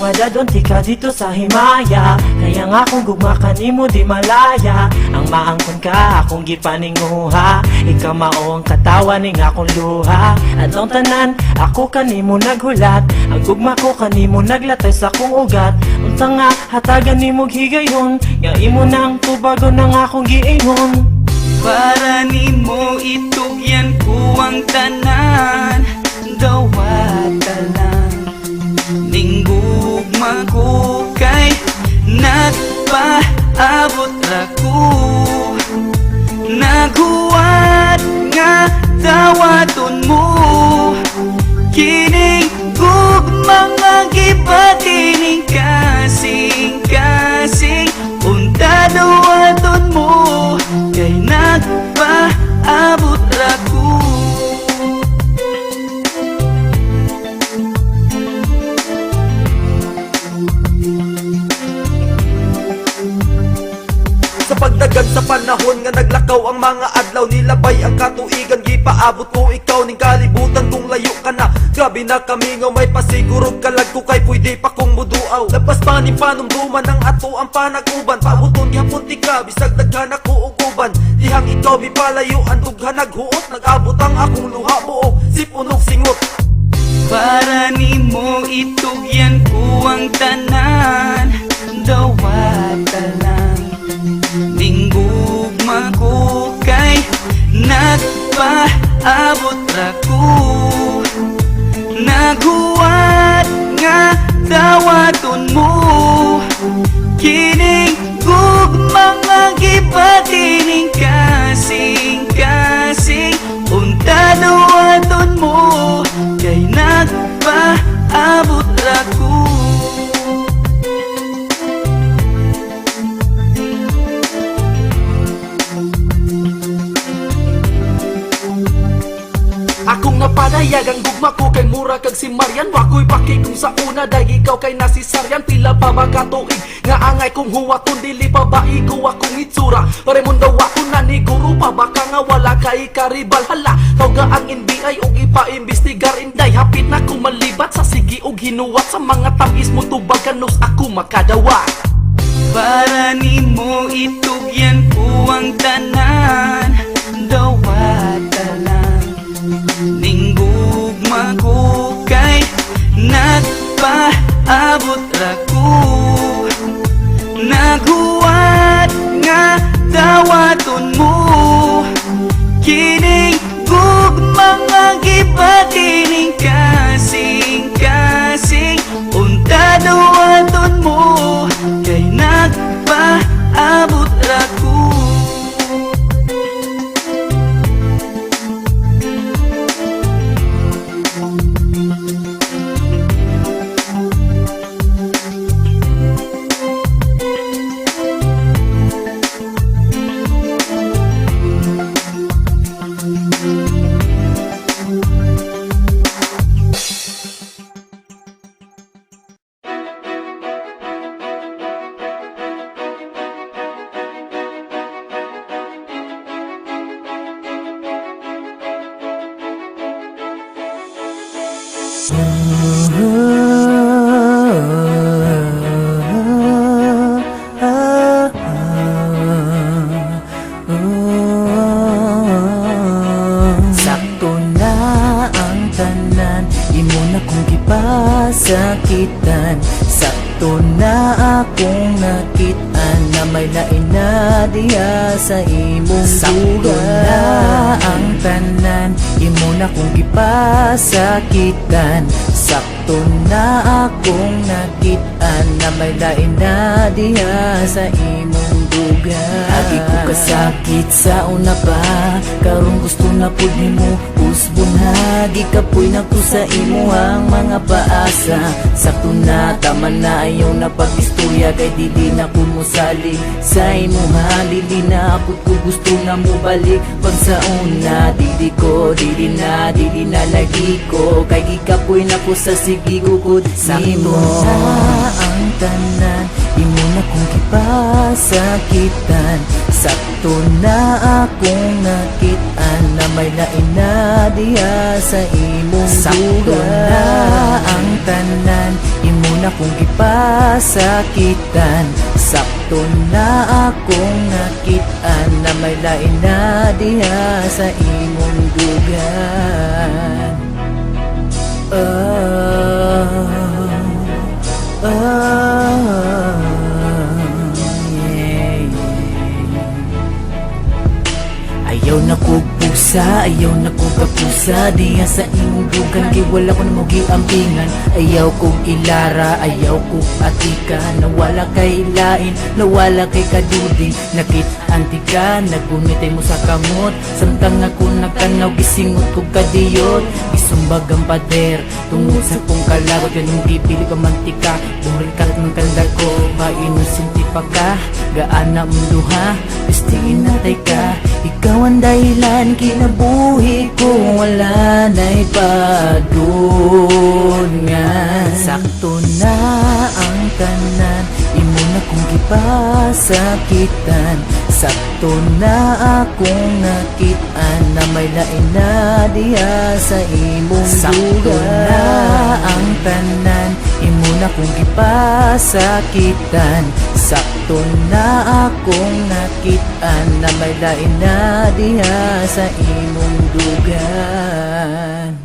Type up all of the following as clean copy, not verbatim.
nga dadon ti ka dito sa Himaya. Kaya nga kung gugma ka nimo di malaya. Ang maangkon ka akong gipaninguha. Ikaw mao ang katawan ning akong luha. Adlong tanan ako kanimo naghulat. Ang gugma ko kanimo naglatay sa akong ugat. Unta nga hatagan nimo higayon. Nga imo nang tubago nang akong giingon. Para nimo itugyan ko ang tanan. Dawata lang ning gugma ko kay nagpaabot ra ko. Naghuwat nga dawaton mo. Kining gugma nga gipatining kasing-kasing. Unta dawaton mo kay nagpaabot ra ko. Pagdagag sa panahon nga naglakaw ang mga adlaw. Nilabay ang katuigan, gipaabot ko ikaw ning kalibutan kung layo ka na. Grabe na kami nga may pasigurog kalag ko kay pwede pa kong muduaw. Labas pa ni panumduman ang ato ang panaguban. Pabuton gihapon ti ka bisag daghan ako og uban. Dihang ikaw bipalayuan dughan naghuot. Nag-abot ang akong luha buo sipunog singot. Para nimo itugyan ko ang tanan. Dawata lang ning gugma ko kay nagpaabot ra ko. Naghuwat nga dawaton mo. Kining gugma nga gipatining kasing-kasing. Unta dawaton mo kay nagpaabot ra ko. Akong napanayag ang gugma ko kay mura kag si Marian. Wako'y paki kung sa una dahil ikaw kay nasisaryan. Pila pa ba katuig nga angay kong huwaton. Dili pa ba ikaw akong itsura. Paremon daw ako naniguro pa. Baka nga wala kay karibal. Hala, tawga ang NBI og ipa-imbestigar inday. Hapit na kong malibat sa sigi og hinuwat. Sa mga tamis mo tubaganos ako makadawa. Para nimo itugyan ko ang tanan. Dawata lang ning gugma ko kay nagpaabot ra ko. Naghuwat nga dawaton mo. Kining gugma nga gipatining kasing-kasing. Unta dawaton mo kay nagpaabot ra ko. Sakto na ang tanan, imo na kong gipasakitan. Sakto na akong nakitaan na may lain na diha sa imong sakto na ang tanan, imo na kong gipasakitan. Sakto na akong nakitaan na may lain na diha sa imong dugan. Agi ko kasakit sa una pa, karong gusto na pud nimo usbon ha. Di kapoy na ko sa imo ang mga paasa. Sakto na, tama na ayaw na pag-istorya. Kay dili na ko musali sa imo ha. Dili na ako ko gusto na mo balik. Pag sa una, dili na lagi ko. Kay gikapoy na ko sa sigigo ko nimo. Sakto na ang tanan, imo na kong kipasakitan. Sakto na akong nakitaan na may lain na diha sa imong dugan. Sakto na ang tanan, imo na kong gipasakitan. Sakto na akong nakitaan na may lain na diha sa imong dugan. Ayaw na ko pusa, ayaw na ko kapusa diha sa imong dugan, kay wala ko na mo giampingan. Ayaw kong ilara, ayaw kong atika, nawala kay lain, nawala kay kaduding. Nakit antika, nagumitay mo sa kamot, samtang ako nagkanaw, gisingot ko kadiyot. Isumbag ang pader, tungod sa kong kalagot, ganun gipili pa mantika. Bumrikat ng kanda ko, mainusinti pa ka, gaan na muluha, pistingin natay ka. Ikaw ang dahilan, kinabuhi ko, wala na'y padungan. Sakto na ang tanan, imo na kong gipasakitan. Sakto na akong nakitaan na may lain na diha sa imong dugan. Sakto na ang tanan, imo na kong gipasakitan. Sakto na akong nakitaan na may lain na diha sa imong dugan.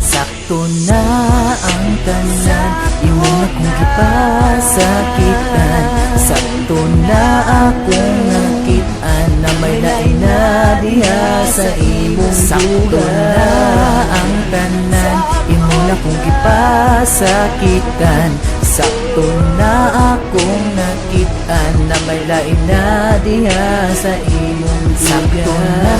Sakto na ang tanan, imo na kong gipasakitan. Sakto na akong nakitaan na may lain na diha sa imong dugan. Sakto na ang tanan, imo na kong gipasakitan. Sakto na akong nakitaan na may lain na diha sa imong dugan. Sakto na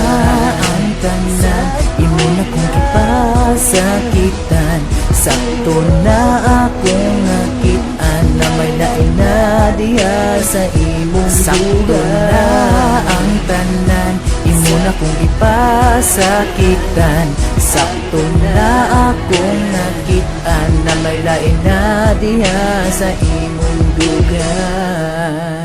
ang tanan, imo na kong gipasakitan. Sakto na akong nakitaan na may lain na diha sa imong dugan. Sakto na ang tanan, imo na kong gipasakitan. Sakto na akong nakitaan na may lain na diha sa imong dugan.